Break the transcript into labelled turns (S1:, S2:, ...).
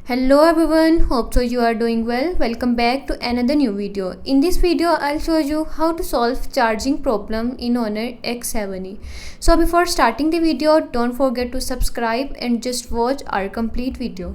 S1: Hello everyone, hope so you are doing well. Welcome back to another new video. In this video I'll show you how to solve charging problem in Honor X7E. So before starting the video, don't forget to subscribe and just watch our complete video.